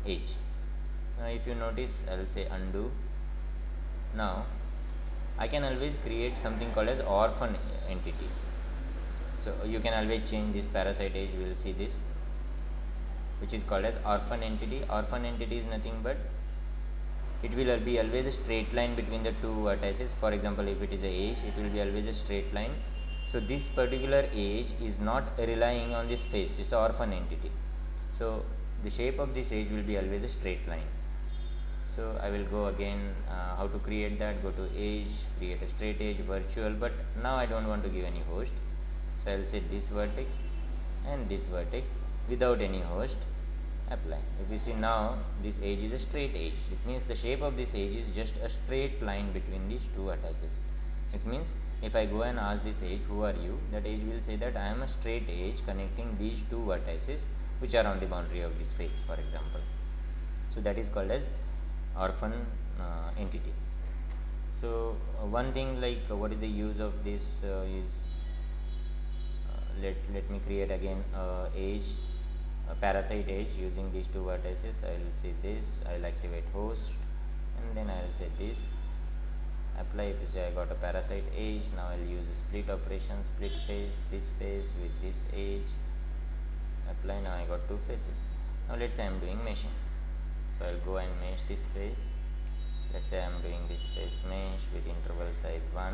edge. Now if you notice, I'll say undo. Now I can always create something called as orphan entity. So you can always change this parasite edge. We will see this, which is called as orphan entity. Orphan entity is nothing but it will be always a straight line between the two vertices. For example, if it is a edge, it will be always a straight line. So this particular edge is not relying on this face, it's an orphan entity. So the shape of this edge will be always a straight line. So I will go again how to create that. Go to edge, create a straight edge, virtual, but now I don't want to give any host. So I will say this vertex and this vertex without any host. Apply. If you see now, this edge is a straight edge. It means the shape of this edge is just a straight line between these two vertices. It means if I go and ask this edge, who are you? That edge will say that I am a straight edge connecting these two vertices which are on the boundary of this face, for example. So that is called as orphan entity. So one thing, like what is the use of this is let me create again edge, a parasite edge using these two vertices. I will say this, I will activate host, and then I will say this, apply. If you say I got a parasite edge, now I will use a split operation, split face, this face with this edge, apply. Now I got two faces. Now let's say I am doing meshing, so I will go and mesh this face. Let's say I am doing this face mesh with interval size 1,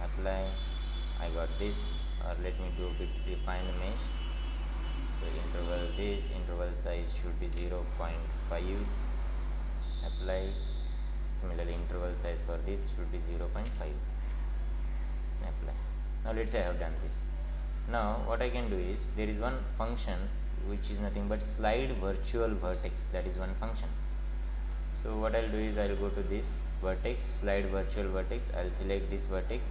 apply. I got this, or let me do a bit refined mesh. So interval size should be 0.5, apply. Similarly, interval size for this should be 0.5, apply. Now let's say I have done this. Now what I can do is, there is one function which is nothing but slide virtual vertex. That is one function. So what I will do is, I will go to this vertex, slide virtual vertex. I will select this vertex.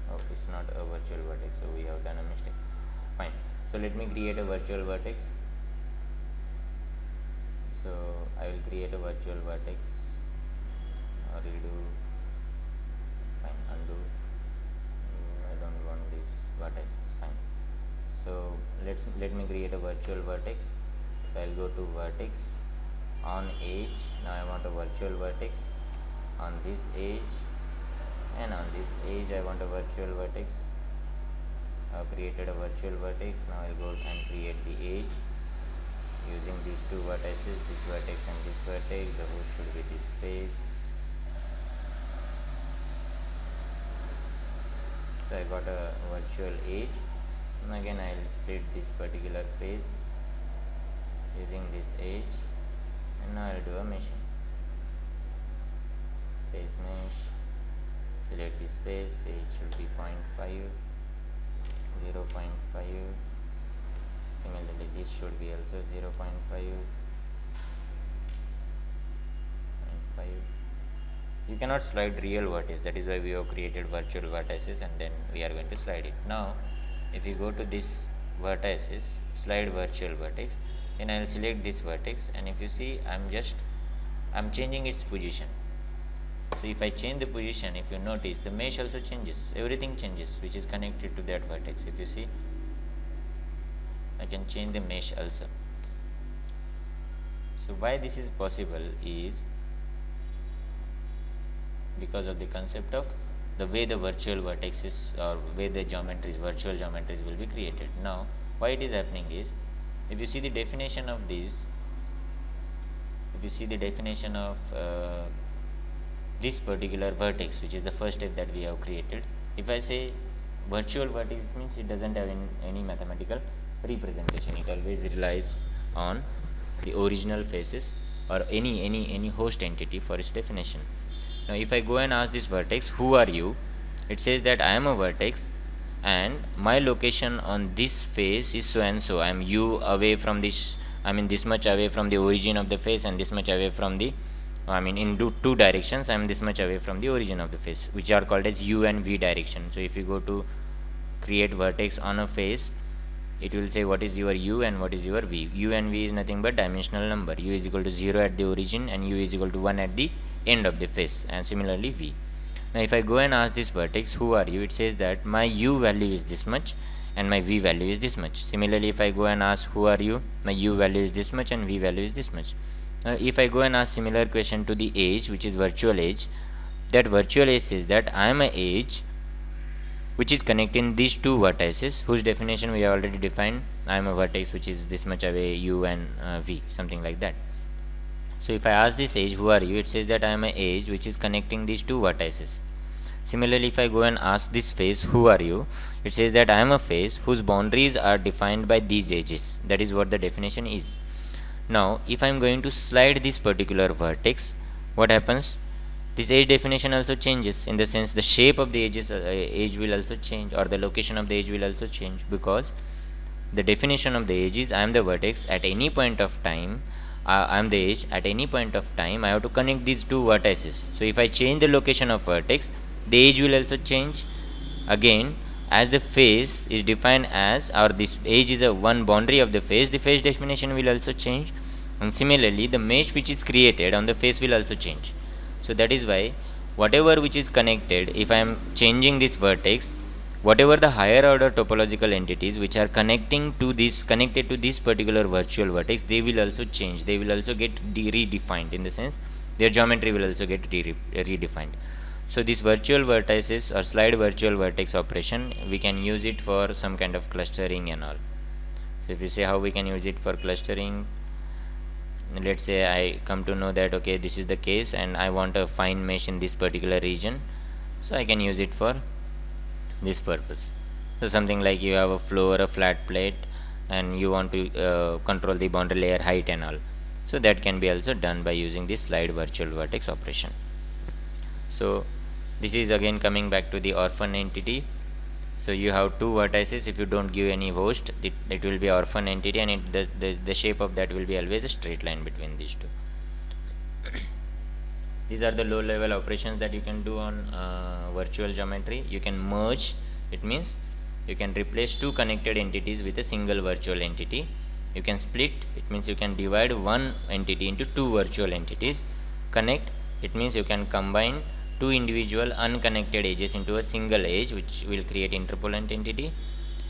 Oh, it's not a virtual vertex, so we have done a mistake. Fine. So let me create a virtual vertex. So I will create a virtual vertex, or redo. Fine, undo. I don't want this vertex. Fine. So let me create a virtual vertex. So I will go to vertex, on edge. Now I want a virtual vertex on this edge, and on this edge I want a virtual vertex. I have created a virtual vertex. Now I will go and create the edge using these two vertices, this vertex and this vertex. The host should be this face. So I got a virtual edge, and again I will split this particular face using this edge, and now I will do a meshing. Face mesh, select this face, edge should be 0.5, 0.5. Similarly, this should be also 0.5, 0.5. You cannot slide real vertex, that is why we have created virtual vertices, and then we are going to slide it. Now if you go to this vertices, slide virtual vertex, then I will select this vertex, and if you see, I am changing its position. So if I change the position, if you notice, the mesh also changes, everything changes which is connected to that vertex. If you see, I can change the mesh also. So why this is possible is because of the concept of the way the virtual vertexes, or way the geometries, virtual geometries will be created. Now why it is happening is, if you see the definition of this, if you see the definition of this particular vertex, which is the first step that we have created, if I say virtual vertex, means it doesn't have any mathematical representation. It always relies on the original faces or any host entity for its definition. Now if I go and ask this vertex, who are you? It says that I am a vertex and my location on this face is so and so. I am u away from this, I mean this much away from the origin of the face, and this much away from the, I mean in two directions I am this much away from the origin of the face, which are called as u and v direction. So if you go to create vertex on a face, it will say what is your u and what is your v. U and v is nothing but dimensional number. U is equal to 0 at the origin and u is equal to 1 at the end of the face, and similarly v. Now if I go and ask this vertex, who are you? It says that my u value is this much and my v value is this much. Similarly, if I go and ask who are you, my u value is this much and v value is this much. If I go and ask similar question to the edge, which is virtual edge, that virtual edge says that I am a edge which is connecting these two vertices, whose definition we have already defined. I am a vertex which is this much away, u and v, something like that. So if I ask this edge who are you, it says that I am a edge which is connecting these two vertices. Similarly, if I go and ask this face who are you, it says that I am a face whose boundaries are defined by these edges. That is what the definition is. Now if I am going to slide this particular vertex, what happens? This edge definition also changes, in the sense the shape of the edge will also change, or the location of the edge will also change, because the definition of the edge is I am the vertex at any point of time. I am the edge at any point of time. I have to connect these two vertices. So if I change the location of vertex, the edge will also change. Again, as the face is defined as, or this edge is a one boundary of the face definition will also change, and similarly the mesh which is created on the face will also change. So that is why whatever which is connected, if I am changing this vertex, whatever the higher order topological entities which are connected to this particular virtual vertex, they will also change. They will also get redefined, in the sense their geometry will also get redefined. So this virtual vertices or slide virtual vertex operation, we can use it for some kind of clustering and all. So if you say how we can use it for clustering, let's say I come to know that okay, this is the case and I want a fine mesh in this particular region, so I can use it for this purpose. So something like you have a floor, a flat plate, and you want to control the boundary layer height and all, so that can be also done by using this slide virtual vertex operation. So this is again coming back to the orphan entity. So you have two vertices. If you don't give any host, it will be orphan entity, and the shape of that will be always a straight line between these two. These are the low level operations that you can do on virtual geometry. You can merge, it means you can replace two connected entities with a single virtual entity. You can split, it means you can divide one entity into two virtual entities. Connect, it means you can combine two individual unconnected edges into a single edge, which will create interpolant entity.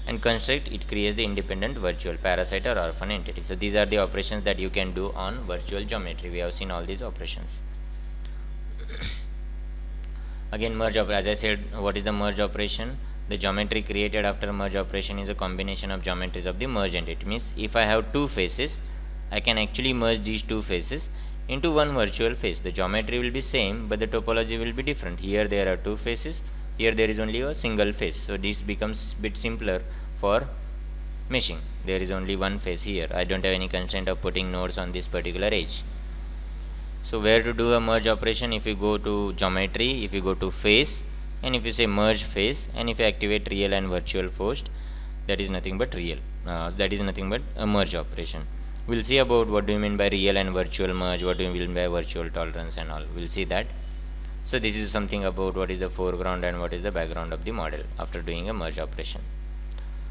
And construct, it creates the independent virtual parasite or orphan entity. So these are the operations that you can do on virtual geometry. We have seen all these operations. Again, merge operation. As I said, what is the merge operation? The geometry created after merge operation is a combination of geometries of the merge entity. It means if I have two faces, I can actually merge these two faces into one virtual face. The geometry will be same, but the topology will be different. Here there are two faces, here there is only a single face. So this becomes bit simpler for meshing. There is only one face here. I don't have any constraint of putting nodes on this particular edge. So where to do a merge operation? If you go to geometry, if you go to face, and if you say merge face, and if you activate real and virtual forced, that is nothing but real. That is nothing but a merge operation. We'll see about what do you mean by real and virtual merge, what do you mean by virtual tolerance and all. We'll see that. So this is something about what is the foreground and what is the background of the model after doing a merge operation.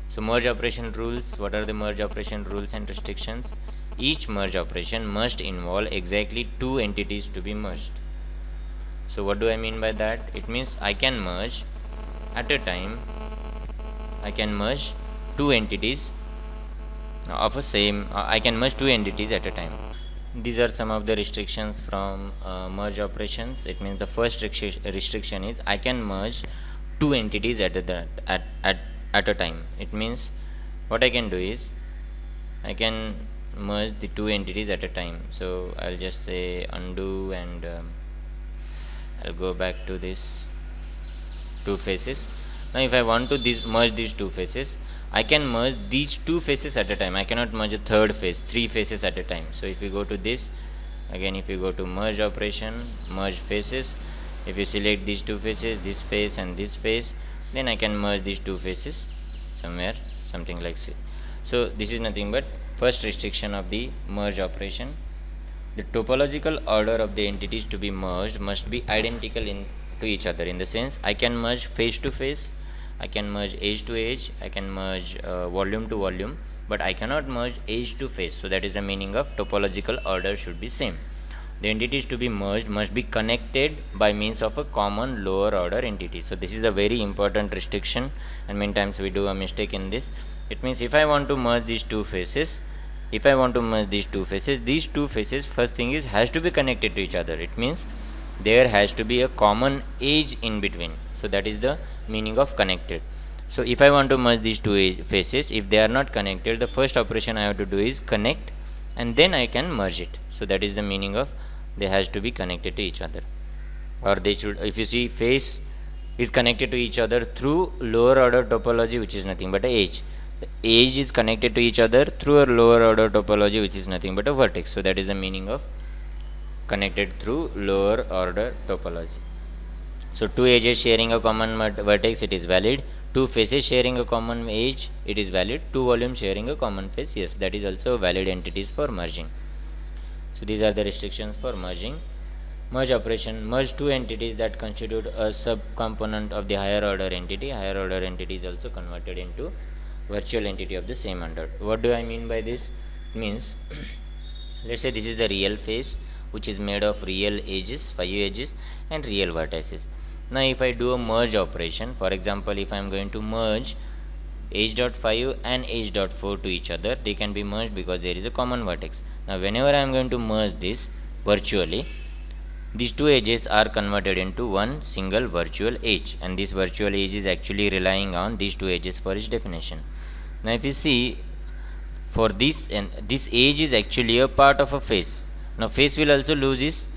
So merge operation rules. What are the merge operation rules and restrictions? Each merge operation must involve exactly two entities to be merged. So what do I mean by that? It means I can merge at a time, I can merge two entities of a same, I can merge two entities at a time. These are some of the restrictions from merge operations. It means the first restriction is I can merge two entities at a time. It means what I can do is I can merge the two entities at a time. So I'll just say undo, and I'll go back to this two faces. Now if I want to merge these two faces, I can merge these two faces at a time. I cannot merge a third face, three faces at a time. So if you go to this, again if you go to merge operation, merge faces, if you select these two faces, this face and this face, then I can merge these two faces somewhere, something like this. So this is nothing but first restriction of the merge operation. The topological order of the entities to be merged must be identical to each other, in the sense I can merge face to face, I can merge edge to edge, I can merge volume to volume, but I cannot merge edge to face. So that is the meaning of topological order should be same. the entities to be merged must be connected by means of a common lower order entity. So this is a very important restriction, and many times we do a mistake in this. It means if I want to merge these two faces, these two faces, first thing is, has to be connected to each other. It means there has to be a common edge in between. So that is the meaning of connected. So if I want to merge these two faces, if they are not connected, the first operation I have to do is connect, and then I can merge it. So that is the meaning of they has to be connected to each other, or they should, if you see, face is connected to each other through lower order topology, which is nothing but a edge. The edge is connected to each other through a lower order topology, which is nothing but a vertex. So that is the meaning of connected through lower order topology. So two edges sharing a common vertex, it is valid. Two faces sharing a common edge, it is valid. Two volumes sharing a common face, yes, that is also valid entities for merging. So these are the restrictions for merging. Merge operation: merge two entities that constitute a subcomponent of the higher order entity. Higher order entity is also converted into virtual entity of the same order. What do I mean by this? It means let's say this is the real face, which is made of real edges, 5 edges, and real vertices. Now if I do a merge operation, for example, if I am going to merge edge.5 and edge.4 to each other, they can be merged because there is a common vertex. Now whenever I am going to merge this virtually, these two edges are converted into one single virtual edge, and this virtual edge is actually relying on these two edges for its definition. Now if you see, for this, and this edge is actually a part of a face. Now face will also lose its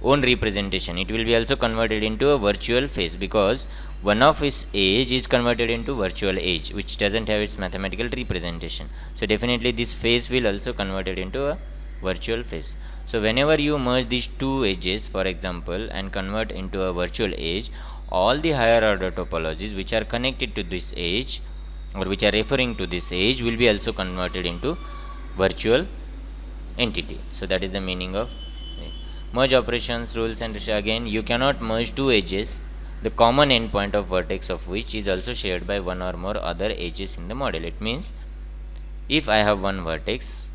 own representation. It will be also converted into a virtual face, because one of its edge is converted into virtual edge, which doesn't have its mathematical representation. So definitely this face will also converted into a virtual face. So whenever you merge these two edges, for example, and convert into a virtual edge, all the higher order topologies which are connected to this edge, or which are referring to this edge, will be also converted into virtual entity. So that is the meaning of merge operations, rules, and again, you cannot merge two edges, the common endpoint of vertex of which is also shared by one or more other edges in the model. It means if I have one vertex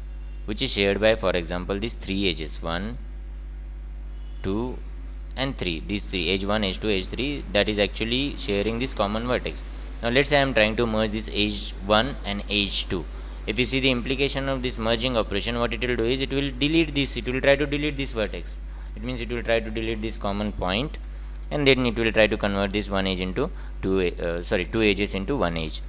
which is shared by, for example, these three edges, 1, 2, and 3, these three, edge 1, edge 2, edge 3, that is actually sharing this common vertex. Now let's say I am trying to merge this edge 1 and edge 2. If you see the implication of this merging operation, what it will do is, it will delete this, it will try to delete this vertex. It means it will try to delete this common point, and then it will try to convert this one edge into two edges into one edge.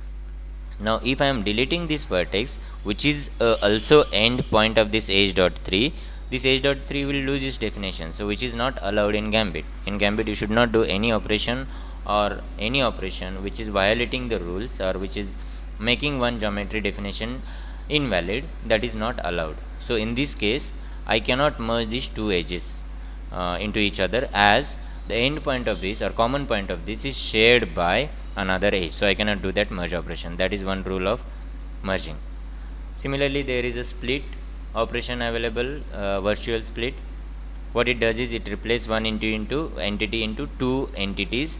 Now if I am deleting this vertex, which is also end point of this edge dot 3, this edge dot 3 will lose its definition, so which is not allowed in Gambit. In Gambit you should not do any operation, or any operation which is violating the rules, or which is making one geometry definition invalid. That is not allowed. So in this case I cannot merge these two edges into each other, as the end point of this, or common point of this, is shared by another edge. So I cannot do that merge operation. That is one rule of merging. Similarly, there is a split operation available, virtual split. What it does is, it replaces one entity into two entities.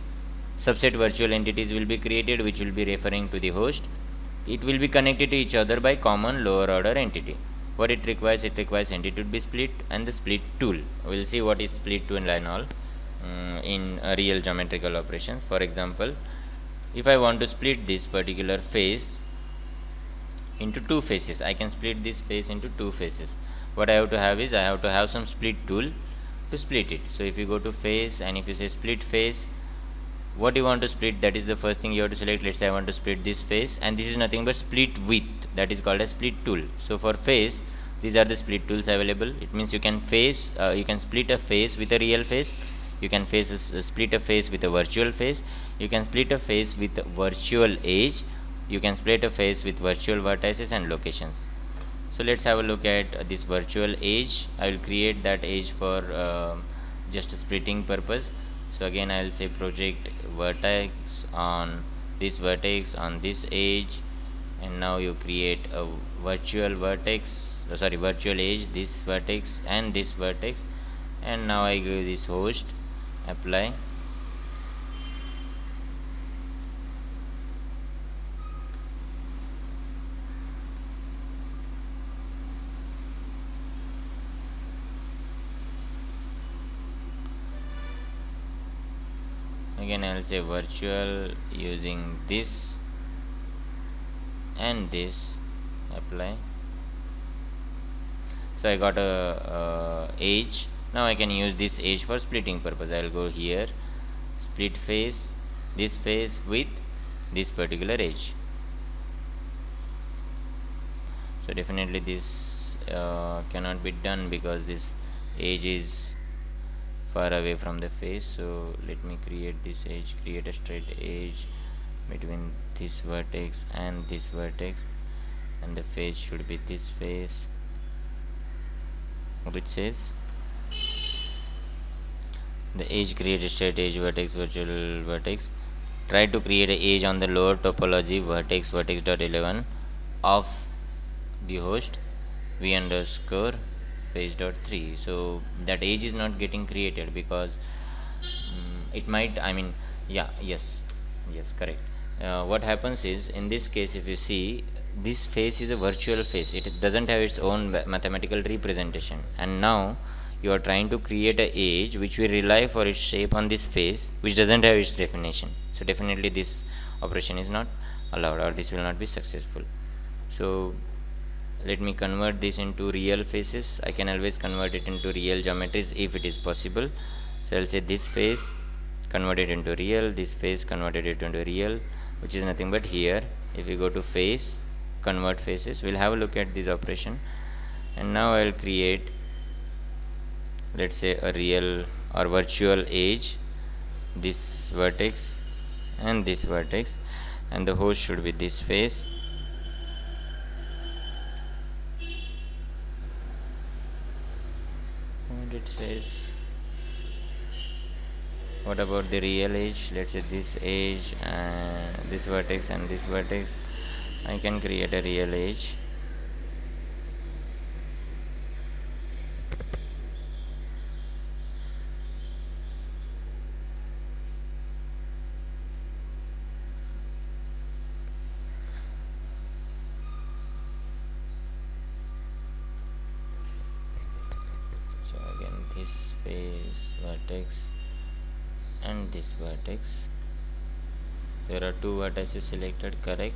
Subset virtual entities will be created, which will be referring to the host. It will be connected to each other by common lower order entity. What it requires entity to be split and the split tool. We will see what is split tool and all in real geometrical operations. For example, if I want to split this particular face into two faces, I can split this face into two faces. What I have to have is, I have to have some split tool to split it. So if you go to face, and if you say split face, what you want to split, that is the first thing you have to select. Let's say I want to split this face, and this is nothing but split width, that is called a split tool. So for face, these are the split tools available. It means you can you can split a face with a real face, you can split a face with a virtual face, you can split a face with a virtual edge, you can split a face with virtual vertices and locations. So let's have a look at this virtual edge. I will create that edge for just a splitting purpose. So again I will say project vertex on this vertex on this edge, and now you create a virtual vertex, virtual edge, this vertex and this vertex, and now I give this host, apply. again I'll say virtual using this and this, apply. So I got a edge. Now I can use this edge for splitting purpose. I'll go here, split face, this face with this particular edge. So definitely this cannot be done because this edge is far away from the face. So let me create this edge, create a straight edge between this vertex and this vertex, and the face should be this face, which says the edge, create a straight edge, vertex, virtual vertex. Try to create an edge on the lower topology vertex, vertex.11 of the host v underscore face.3. so that edge is not getting created because it might, I mean, yeah, yes, correct. What happens is, in this case, if you see, this face is a virtual face, it doesn't have its own mathematical representation, and now you are trying to create a edge which will rely for its shape on this face which doesn't have its definition. So definitely this operation is not allowed, or this will not be successful. So let me convert this into real faces. I can always convert it into real geometries if it is possible. So I'll say this face, convert it into real, this face, converted it into real, which is nothing but here. If we go to face, convert faces, we'll have a look at this operation. And now I'll create, let's say, a real or virtual edge, this vertex and this vertex, and the host should be this face. And it says, what about the real edge? Let's say this edge and this vertex and this vertex. I can create a real edge. So again this face, vertex and this vertex. There are two vertices selected, correct.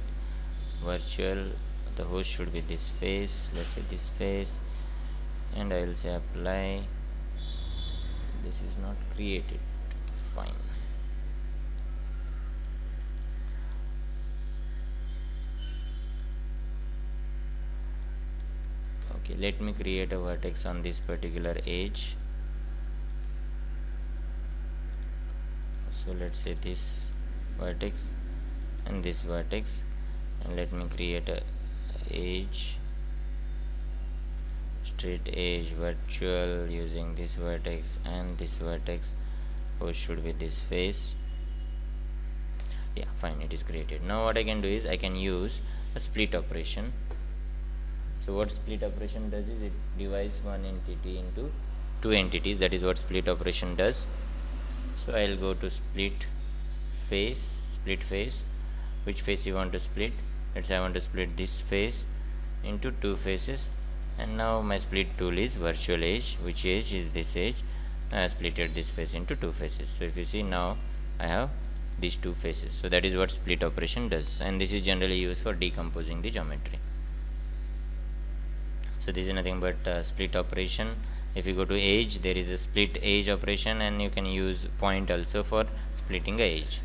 Virtual, the host should be this face, let's say this face, and I will say apply. This is not created, fine. Okay, let me create a vertex on this particular edge. So let's say this vertex and this vertex, and let me create a edge, straight edge, virtual, using this vertex and this vertex, which should be this face. Yeah, fine, it is created. Now what I can do is I can use a split operation. So what split operation does is it divides one entity into two entities. That is what split operation does. So I'll go to split face, which face you want to split. Let's say I want to split this face into two faces, and now my split tool is virtual edge. Which edge is this edge? I have splitted this face into two faces. So if you see, now I have these two faces. So that is what split operation does, and this is generally used for decomposing the geometry. So this is nothing but split operation. If you go to edge, there is a split edge operation, and you can use point also for splitting a edge.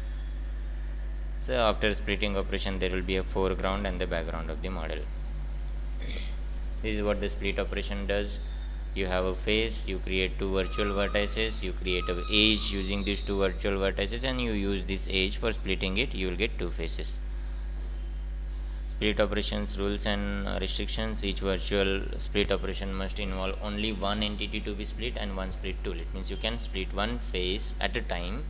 So after splitting operation, there will be a foreground and the background of the model. This is what the split operation does. You have a face, you create two virtual vertices, you create an edge using these two virtual vertices, and you use this edge for splitting it. You will get two faces. Split operations, rules and restrictions. Each virtual split operation must involve only one entity to be split and one split tool. It means you can split one face at a time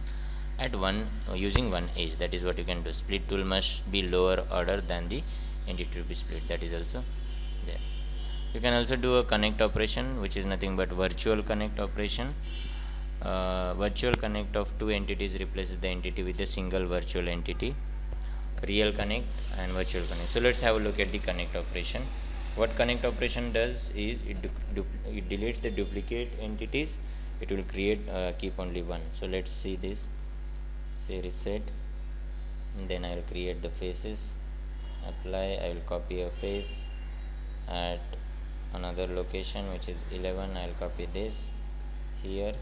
at one using one edge. That is what you can do. Split tool must be lower order than the entity to be split. That is also there. You can also do a connect operation, which is nothing but virtual connect operation. Virtual connect of two entities replaces the entity with a single virtual entity. Real connect and virtual connect. So let's have a look at the connect operation. What connect operation does is it deletes the duplicate entities. It will create keep only one. So let's see this. say reset, and then I will create the faces, apply, I will copy a face at another location which is 11, I will copy this here,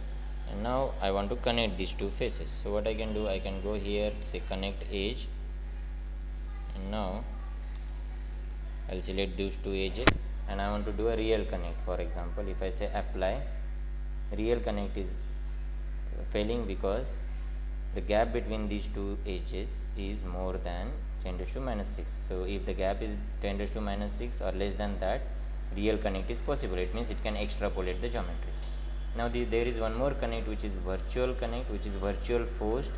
and now I want to connect these two faces. So what I can do, I can go here, say connect edge, and now I'll select these two edges and I want to do a real connect. For example, if I say apply, real connect is failing because the gap between these two edges is more than 10 raised to minus 6. So if the gap is 10 raised to minus 6 or less than that, real connect is possible. It means it can extrapolate the geometry. Now there is one more connect which is virtual connect, which is virtual forced.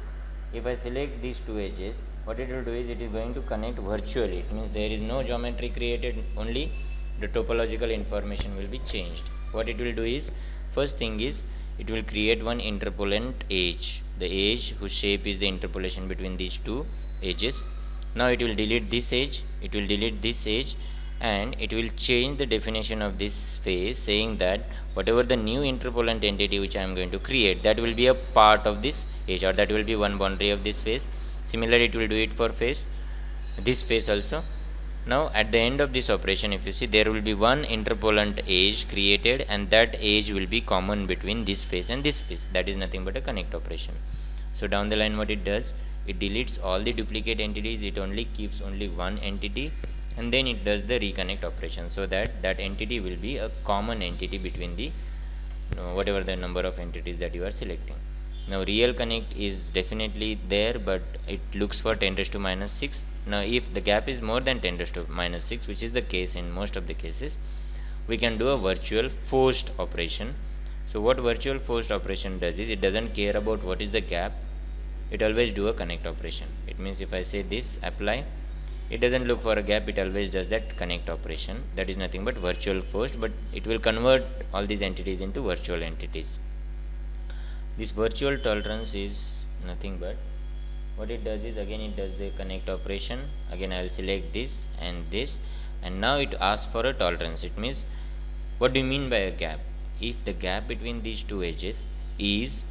If I select these two edges, what it will do is it is going to connect virtually. It means there is no geometry created, only the topological information will be changed. What it will do is, first thing is, it will create one interpolant edge, the edge whose shape is the interpolation between these two edges. Now it will delete this edge, it will delete this edge, and it will change the definition of this face, saying that whatever the new interpolant entity which I am going to create, that will be a part of this edge, or that will be one boundary of this face. Similarly it will do it for face, this face also. Now at the end of this operation, if you see, there will be one interpolant edge created, and that edge will be common between this face and this face. That is nothing but a connect operation. So down the line what it does, it deletes all the duplicate entities, it only keeps only one entity, and then it does the reconnect operation, so that that entity will be a common entity between the whatever the number of entities that you are selecting. Now real connect is definitely there, but it looks for 10 raised to minus 6. Now if the gap is more than 10 raised to minus 6, which is the case in most of the cases, we can do a virtual forced operation. So what virtual forced operation does is, it doesn't care about what is the gap, it always do a connect operation. It means if I say this apply, it doesn't look for a gap, it always does that connect operation. That is nothing but virtual forced, but it will convert all these entities into virtual entities. This virtual tolerance is nothing but, what it does is, again it does the connect operation. Again I will select this, and now it asks for a tolerance. It means, what do you mean by a gap? If the gap between these two edges is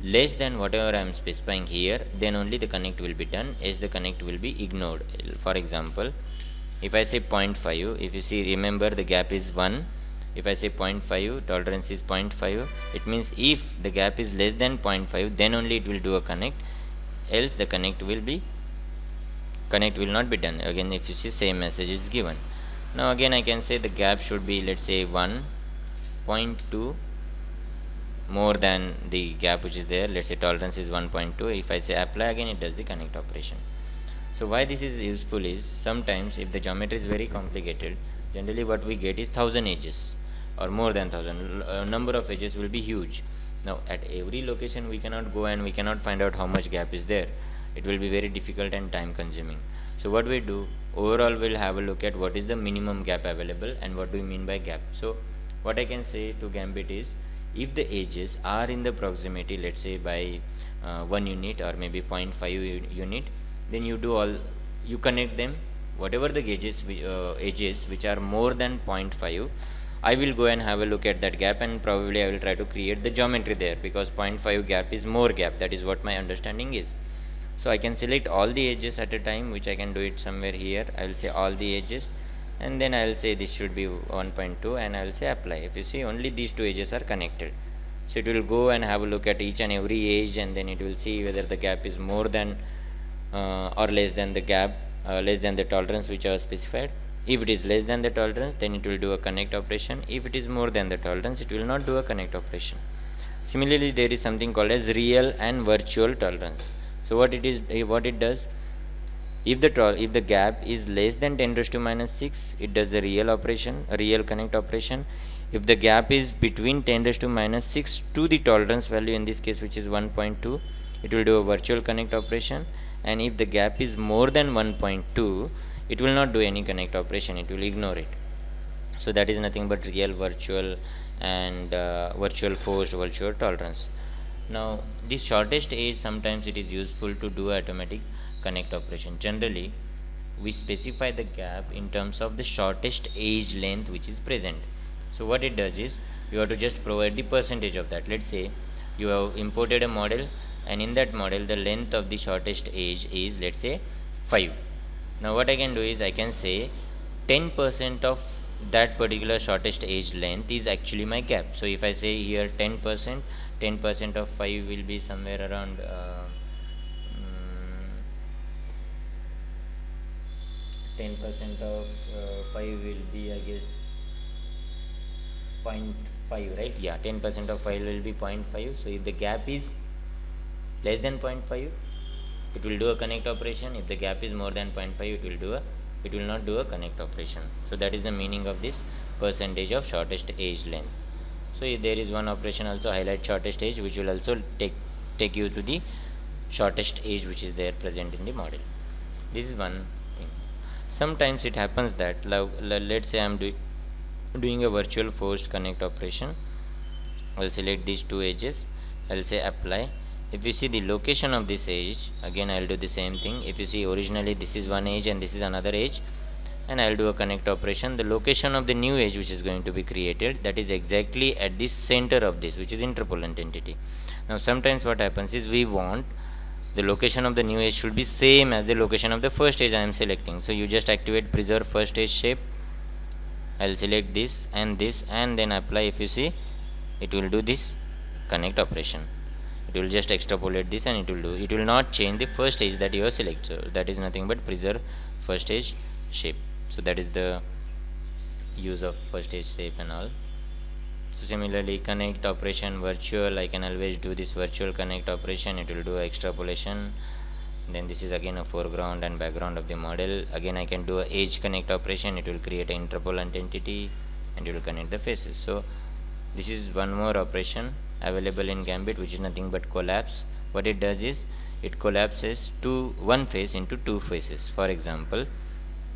less than whatever I am specifying here, then only the connect will be done, else the connect will be ignored. For example, if I say 0.5, if you see, remember the gap is 1. If I say 0.5, tolerance is 0.5, it means if the gap is less than 0.5, then only it will do a connect, else the connect will not be done. Again if you see, same message is given. Now again I can say the gap should be, let's say 1.2 more than the gap which is there. Let's say tolerance is 1.2. If I say apply, again it does the connect operation. So why this is useful is, sometimes if the geometry is very complicated, generally what we get is 1000 edges or more than 1000. Number of edges will be huge. Now at every location we cannot go and we cannot find out how much gap is there. It will be very difficult and time consuming. So what we do, overall we'll have a look at what is the minimum gap available and what do we mean by gap. So what I can say to Gambit is, if the edges are in the proximity, let's say by 1 unit or maybe 0.5 unit, then you connect them. Whatever the edges which are more than 0.5, I will go and have a look at that gap, and probably I will try to create the geometry there, because 0.5 gap is more gap. That is what my understanding is. So I can select all the edges at a time, which I can do it somewhere here. I will say all the edges, and then I will say this should be 1.2, and I will say apply. If you see, only these two edges are connected. So it will go and have a look at each and every edge, and then it will see whether the gap is more than or less than the gap, less than the tolerance which I have specified. If it is less than the tolerance, then it will do a connect operation. If it is more than the tolerance, it will not do a connect operation. Similarly, there is something called as real and virtual tolerance. So what it does, if the gap is less than 10 raised to minus 6, it does the real operation, a real connect operation. If the gap is between 10 raised to minus 6 to the tolerance value, in this case which is 1.2, it will do a virtual connect operation. And if the gap is more than 1.2, it will not do any connect operation, it will ignore it. So that is nothing but real, virtual, and virtual forced, virtual tolerance. Now this shortest edge, sometimes it is useful to do automatic connect operation. Generally we specify the gap in terms of the shortest edge length which is present. So what it does is, you have to just provide the percentage of that. Let's say you have imported a model and in that model the length of the shortest edge is, let's say, 5. Now what I can do is I can say 10% of that particular shortest edge length is actually my gap. So if I say here 10%, 10% of 5 will be somewhere around 10% of 5 will be, I guess, 0.5, right? Yeah, 10% of 5 will be 0.5. So if the gap is less than 0.5, it will do a connect operation. If the gap is more than 0.5, it will not do a connect operation. So that is the meaning of this percentage of shortest edge length. So if there is one operation also, highlight shortest edge, which will also take you to the shortest edge which is there present in the model. This is one thing. Sometimes it happens that, let's say I am doing a virtual forced connect operation. I'll select these two edges, I'll say apply. If you see the location of this edge, again I'll do the same thing. If you see, originally this is one edge and this is another edge, and I'll do a connect operation. The location of the new edge which is going to be created, that is exactly at the center of this, which is interpolant entity. Now sometimes what happens is, we want the location of the new edge should be same as the location of the first edge I am selecting. So you just activate preserve first edge shape. I'll select this, and then apply. If you see, it will do this connect operation. It will just extrapolate this, and it will not change the first edge that you have selected. So that is nothing but preserve first edge shape. So that is the use of first edge shape and all. So similarly, connect operation virtual, I can always do this virtual connect operation. It will do extrapolation. Then this is again a foreground and background of the model. Again I can do a edge connect operation. It will create an interpolant entity and it will connect the faces. So this is one more operation available in Gambit, which is nothing but collapse. What it does is, it collapses one face into two faces. For example,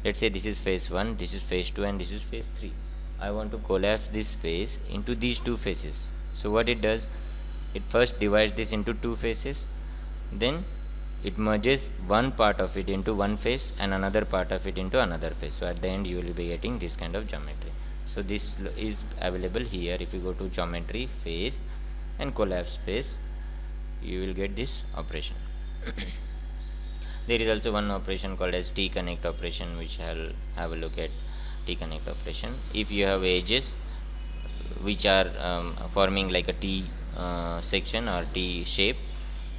let's say this is phase 1, this is phase 2, and this is phase 3. I want to collapse this face into these two faces. So what it does, it first divides this into two faces, then it merges one part of it into one face and another part of it into another face. So at the end you will be getting this kind of geometry. So this is available here. If you go to geometry, face and collapse face, you will get this operation. There is also one operation called as T connect operation, which I'll have a look at. T connect operation, if you have edges which are forming like a T section or T shape,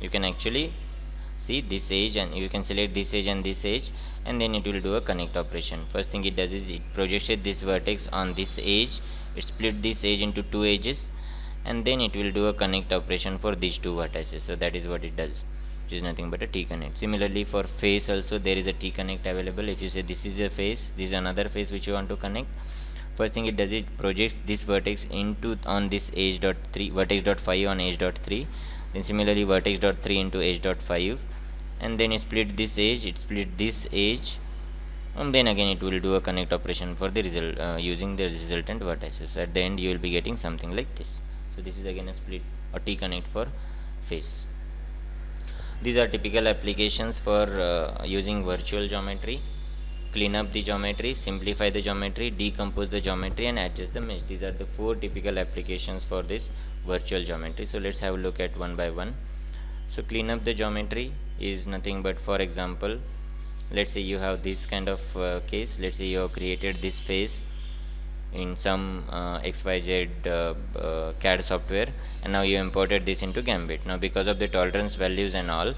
you can actually see this edge, and you can select this edge and this edge, and then it will do a connect operation. First thing it does is, it projected this vertex on this edge, it split this edge into two edges, and then it will do a connect operation for these two vertices. So that is what it does, which is nothing but a T connect. Similarly for face also, there is a T connect available. If you say this is a face, this is another face which you want to connect, first thing it does, it projects this vertex into on this edge dot 3, vertex dot 5 on edge dot 3, then similarly vertex dot 3 into edge dot 5, and then it split this edge, it split this edge, and then again it will do a connect operation for the result using the resultant vertices. At the end you will be getting something like this. So this is again a split or T connect for face. These are typical applications for using virtual geometry. Clean up the geometry, simplify the geometry, decompose the geometry, and adjust the mesh. These are the 4 typical applications for this virtual geometry. So let's have a look at one by one. So clean up the geometry is nothing but, for example, let's say you have this kind of case. Let's say you have created this face in some XYZ CAD software, and now you imported this into Gambit. Now because of the tolerance values and all,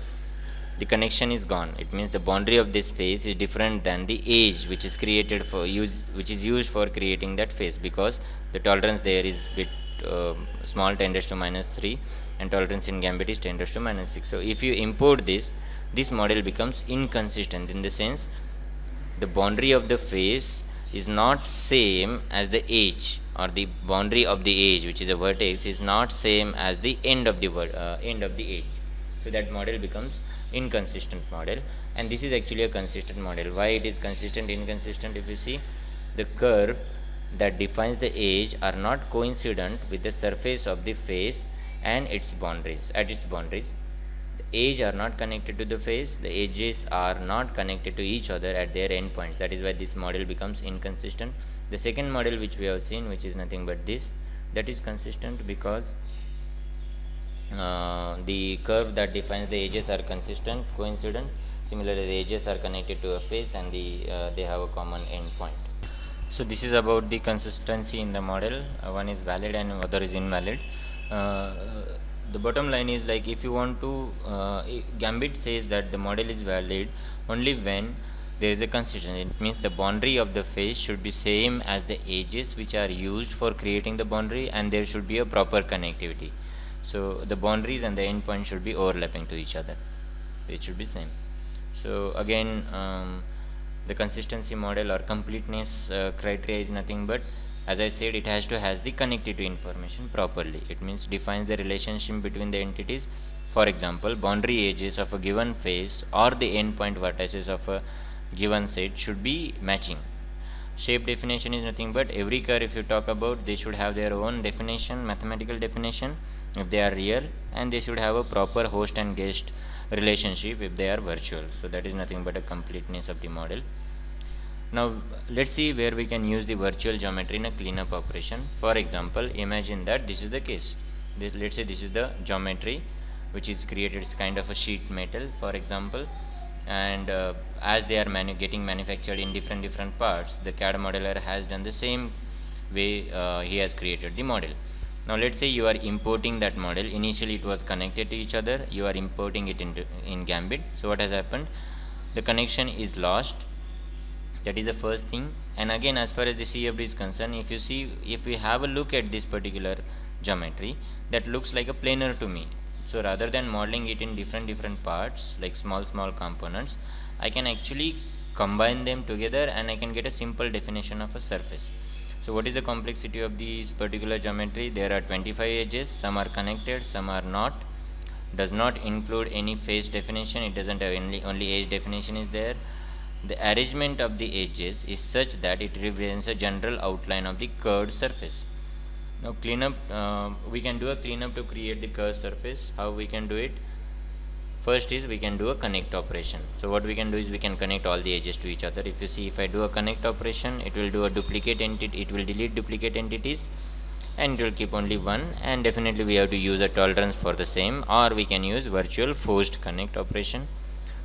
the connection is gone. It means the boundary of this face is different than the edge which is created for which is used for creating that face, because the tolerance there is bit small, 10⁻³ and tolerance in Gambit is 10⁻�6. So if you import this model becomes inconsistent, in the sense the boundary of the face is not same as the edge, or the boundary of the edge, which is a vertex, is not same as the end of the edge. So that model becomes inconsistent model, and this is actually a consistent model. Why it is consistent, inconsistent? If you see, the curve that defines the edge are not coincident with the surface of the face and its boundaries. At its boundaries, the edge are not connected to the face, the edges are not connected to each other at their endpoints. That is why this model becomes inconsistent. The second model which we have seen, which is nothing but this, that is consistent, because the curve that defines the edges are consistent, coincident. Similarly, the edges are connected to a face, and they have a common endpoint. So this is about the consistency in the model. One is valid and other is invalid. The bottom line is, like, if you want to Gambit says that the model is valid only when there is a consistency. It means the boundary of the face should be same as the edges which are used for creating the boundary, and there should be a proper connectivity. So the boundaries and the endpoint should be overlapping to each other. It should be same. So again, the consistency model or completeness criteria is nothing but, as I said, it has to has the connectivity information properly. It means defines the relationship between the entities. For example, boundary edges of a given face or the endpoint vertices of a given set should be matching. Shape definition is nothing but every curve, if you talk about, they should have their own definition, mathematical definition if they are real, and they should have a proper host and guest relationship if they are virtual. So that is nothing but a completeness of the model. Now let's see where we can use the virtual geometry in a cleanup operation. For example, imagine that this is the case. Let's say this is the geometry which is created. It's kind of a sheet metal, for example, and as they are getting manufactured in different parts, the CAD modeler has done the same way. He has created the model. Now let's say you are importing that model. Initially it was connected to each other. You are importing it in Gambit. So what has happened? The connection is lost. That is the first thing. And again, as far as the CFD is concerned, if we have a look at this particular geometry, that looks like a planar to me. So rather than modeling it in different parts, like small components, I can actually combine them together and I can get a simple definition of a surface. So what is the complexity of this particular geometry? There are 25 edges. Some are connected, some are not. Does not include any face definition. It doesn't have only edge definition is there. The arrangement of the edges is such that it represents a general outline of the curved surface. Now cleanup, we can do a cleanup to create the curved surface. How we can do it? First is we can do a connect operation. So what we can do is we can connect all the edges to each other. If you see, if I do a connect operation, it will do a duplicate entity. It will delete duplicate entities, and it will keep only one. And definitely we have to use a tolerance for the same, or we can use virtual forced connect operation.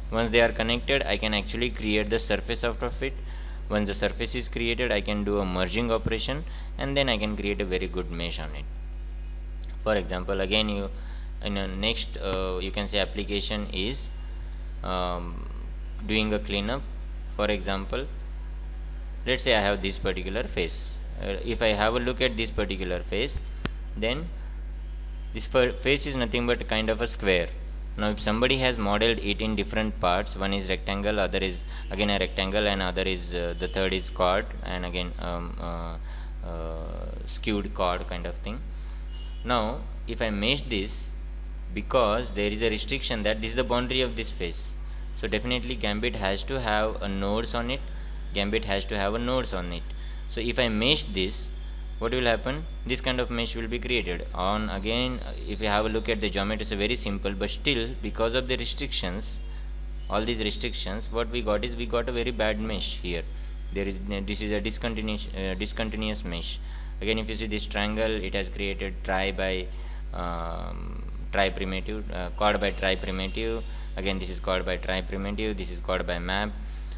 Once they are connected, I can actually create the surface out of it. Once the surface is created, I can do a merging operation, and then I can create a very good mesh on it. For example, again, you can say application is doing a cleanup. For example, let's say I have this particular face. If I have a look at this particular face, then this face is nothing but kind of a square. Now if somebody has modeled it in different parts, one is rectangle, other is again a rectangle, and other is the third is chord, and again skewed chord kind of thing. Now if I mesh this, because there is a restriction that this is the boundary of this face, so definitely Gambit has to have a nodes on it. So if I mesh this, what will happen? This kind of mesh will be created on. Again, if you have a look at the geometry, it's very simple, but still because of the restrictions, all these restrictions, what we got is we got a very bad mesh here. This is a discontinuous mesh. Again, if you see this triangle, it has created chord by tri primitive. Again, this is chord by tri primitive, this is chord by map.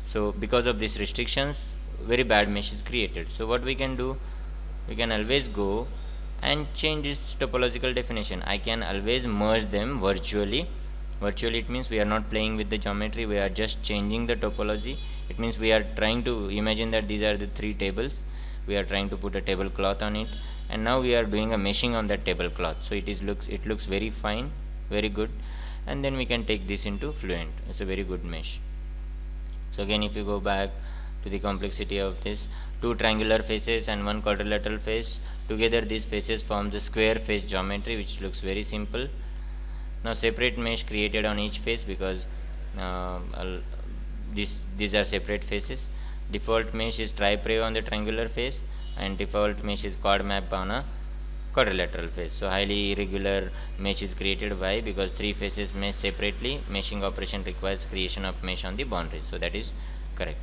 So because of these restrictions, very bad mesh is created. So what we can do, we can always go and change its topological definition. I can always merge them virtually. It means we are not playing with the geometry, we are just changing the topology. It means we are trying to imagine that these are the three tables. We are trying to put a tablecloth on it, and now we are doing a meshing on that tablecloth. So it looks very fine, very good, and then we can take this into Fluent. It's a very good mesh. So again, if you go back to the complexity of this, two triangular faces and one quadrilateral face, together these faces form the square face geometry, which looks very simple. Now separate mesh created on each face, because these are separate faces. Default mesh is tri-priv on the triangular face, and default mesh is chord map on a quadrilateral face. So highly irregular mesh is created. Why? Because three faces mesh separately. Meshing operation requires creation of mesh on the boundaries. So that is correct.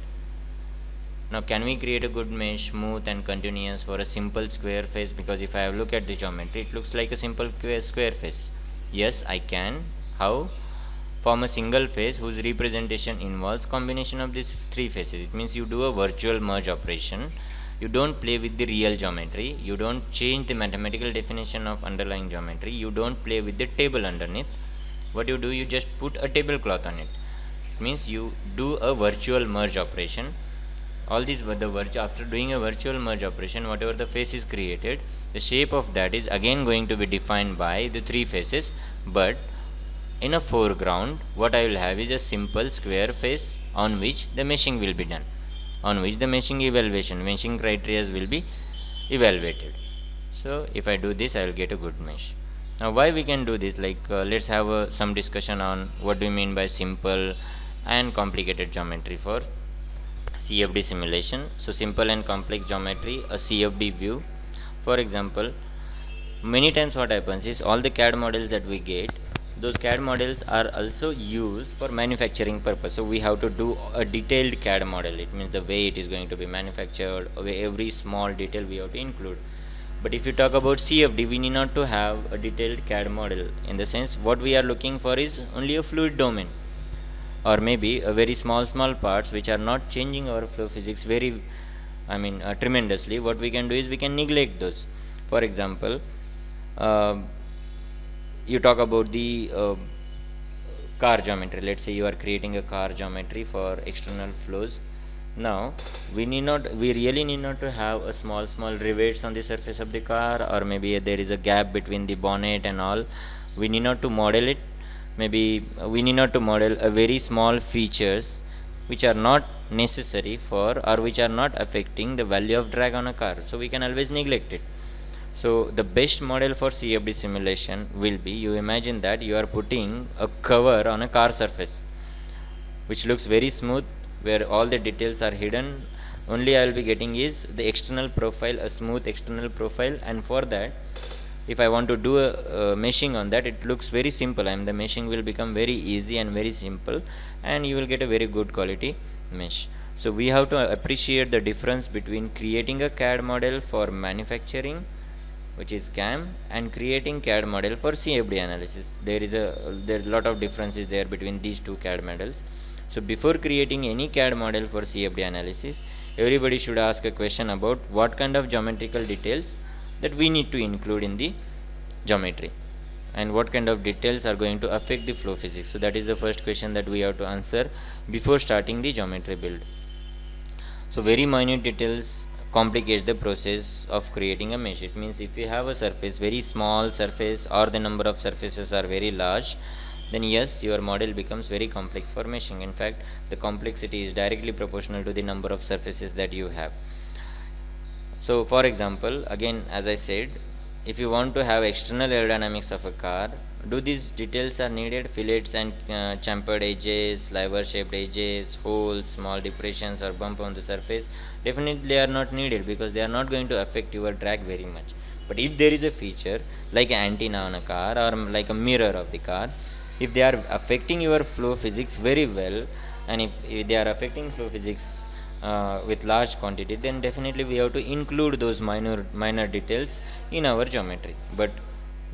Now can we create a good mesh, smooth and continuous, for a simple square face? Because if I have look at the geometry, it looks like a simple square face. Yes, I can. How? Form a single face whose representation involves combination of these three faces. It means you do a virtual merge operation. You don't play with the real geometry. You don't change the mathematical definition of underlying geometry. You don't play with the table underneath. What you do, you just put a tablecloth on it. It means you do a virtual merge operation. All these after doing a virtual merge operation, whatever the face is created, the shape of that is again going to be defined by the three faces, but in a foreground what I will have is a simple square face on which the meshing will be done, on which the meshing criteria will be evaluated. So if I do this, I will get a good mesh. Now why we can do this, let's have some discussion on what do you mean by simple and complicated geometry for CFD simulation. So simple and complex geometry, a CFD view. For example, many times what happens is all the CAD models that we get, those CAD models are also used for manufacturing purpose. So we have to do a detailed CAD model. It means the way it is going to be manufactured, every small detail we have to include. But if you talk about CFD, we need not to have a detailed CAD model, in the sense what we are looking for is only a fluid domain, or maybe a very small parts which are not changing our flow physics very tremendously. What we can do is we can neglect those. For example, you talk about the car geometry. Let's say you are creating a car geometry for external flows. Now we really need not to have a small rivets on the surface of the car, or maybe there is a gap between the bonnet and all. We need not to model it. Maybe we need not to model a very small features which are not necessary for, or which are not affecting the value of drag on a car. So we can always neglect it. So the best model for CFD simulation will be, you imagine that you are putting a cover on a car surface which looks very smooth, where all the details are hidden. Only I will be getting is the external profile, a smooth external profile, and for that, if I want to do a meshing on that, it looks very simple. The meshing will become very easy and very simple, and you will get a very good quality mesh. So we have to appreciate the difference between creating a CAD model for manufacturing, which is CAM, and creating CAD model for CFD analysis. There are a lot of differences there between these two CAD models. So before creating any CAD model for CFD analysis, everybody should ask a question about what kind of geometrical details that we need to include in the geometry, and what kind of details are going to affect the flow physics. So that is the first question that we have to answer before starting the geometry build. So very minute details complicates the process of creating a mesh. It means if you have a surface, very small surface, or the number of surfaces are very large, then yes, your model becomes very complex for meshing. In fact, the complexity is directly proportional to the number of surfaces that you have. So for example, again as I said, if you want to have external aerodynamics of a car, do these details are needed? Fillets and chamfered edges, liver shaped edges, holes, small depressions or bump on the surface? Definitely they are not needed, because they are not going to affect your drag very much. But if there is a feature like an antenna on a car, or like a mirror of the car, if they are affecting your flow physics very well, and if they are affecting flow physics with large quantity, then definitely we have to include those minor details in our geometry. But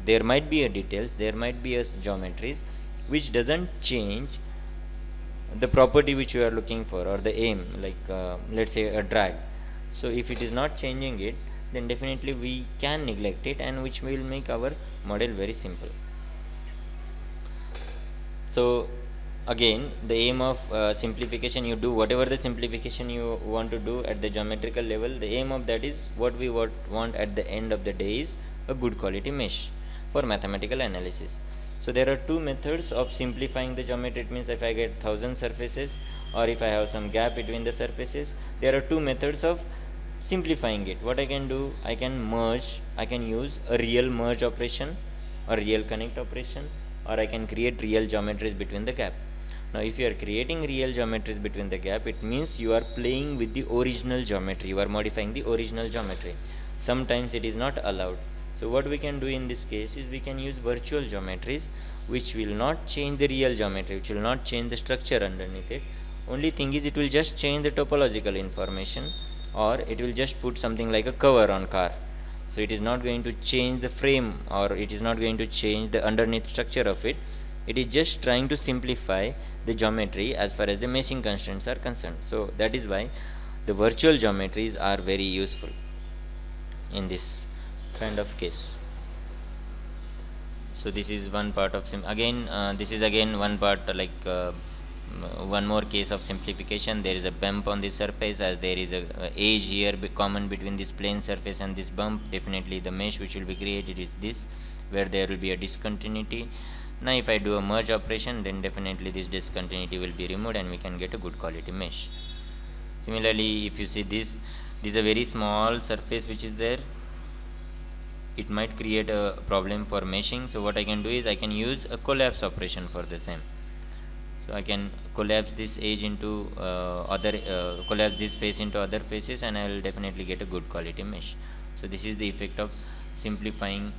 there might be a geometries which doesn't change the property which you are looking for, or the aim, let's say a drag. So if it is not changing it, then definitely we can neglect it, and which will make our model very simple. So again, the aim of simplification, you do whatever the simplification you want to do at the geometrical level, the aim of that is what we want at the end of the day is a good quality mesh for mathematical analysis. So there are two methods of simplifying the geometry. It means if I get 1000 surfaces, or if I have some gap between the surfaces, there are two methods of simplifying it. What I can do, I can use a real merge operation or real connect operation, or I can create real geometries between the gap. Now if you are creating real geometries between the gap, it means you are playing with the original geometry, you are modifying the original geometry. Sometimes it is not allowed. So what we can do in this case is we can use virtual geometries which will not change the real geometry, which will not change the structure underneath it. Only thing is it will just change the topological information, or it will just put something like a cover on car. So it is not going to change the frame, or it is not going to change the underneath structure of it. It is just trying to simplify the geometry as far as the meshing constraints are concerned. So that is why the virtual geometries are very useful in this kind of case. So this is one part of this is again one part, one more case of simplification. There is a bump on the surface, as there is a edge here common between this plane surface and this bump. Definitely the mesh which will be created is this, where there will be a discontinuity. Now if I do a merge operation, then definitely this discontinuity will be removed and we can get a good quality mesh. Similarly, if you see this is a very small surface which is there. It might create a problem for meshing. So what I can do is I can use a collapse operation for the same. So I can collapse this edge into collapse this face into other faces, and I will definitely get a good quality mesh. So this is the effect of simplifying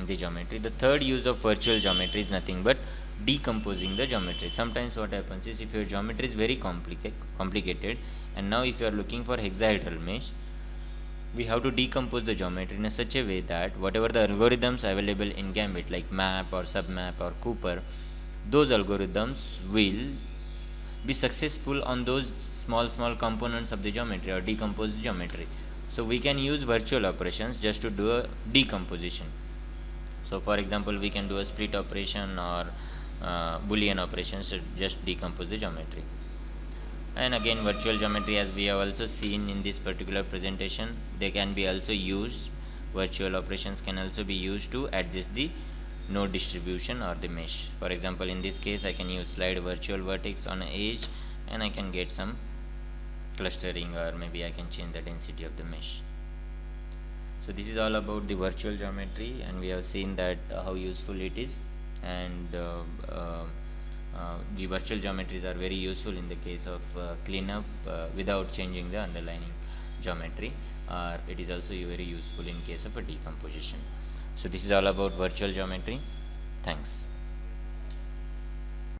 the geometry. The third use of virtual geometry is nothing but decomposing the geometry. Sometimes what happens is, if your geometry is very complicated, and now if you are looking for hexahedral mesh, we have to decompose the geometry in such a way that whatever the algorithms available in Gambit, like map or submap or Cooper, those algorithms will be successful on those small components of the geometry or decomposed geometry. So we can use virtual operations just to do a decomposition. So for example, we can do a split operation or Boolean operations to just decompose the geometry. And again, virtual geometry, as we have also seen in this particular presentation, they can be also used, virtual operations can also be used to adjust the node distribution or the mesh. For example, in this case I can use slide virtual vertex on an edge, and I can get some clustering, or maybe I can change the density of the mesh. So this is all about the virtual geometry, and we have seen that how useful it is. And the virtual geometries are very useful in the case of cleanup without changing the underlying geometry, or it is also very useful in case of a decomposition. So this is all about virtual geometry. Thanks.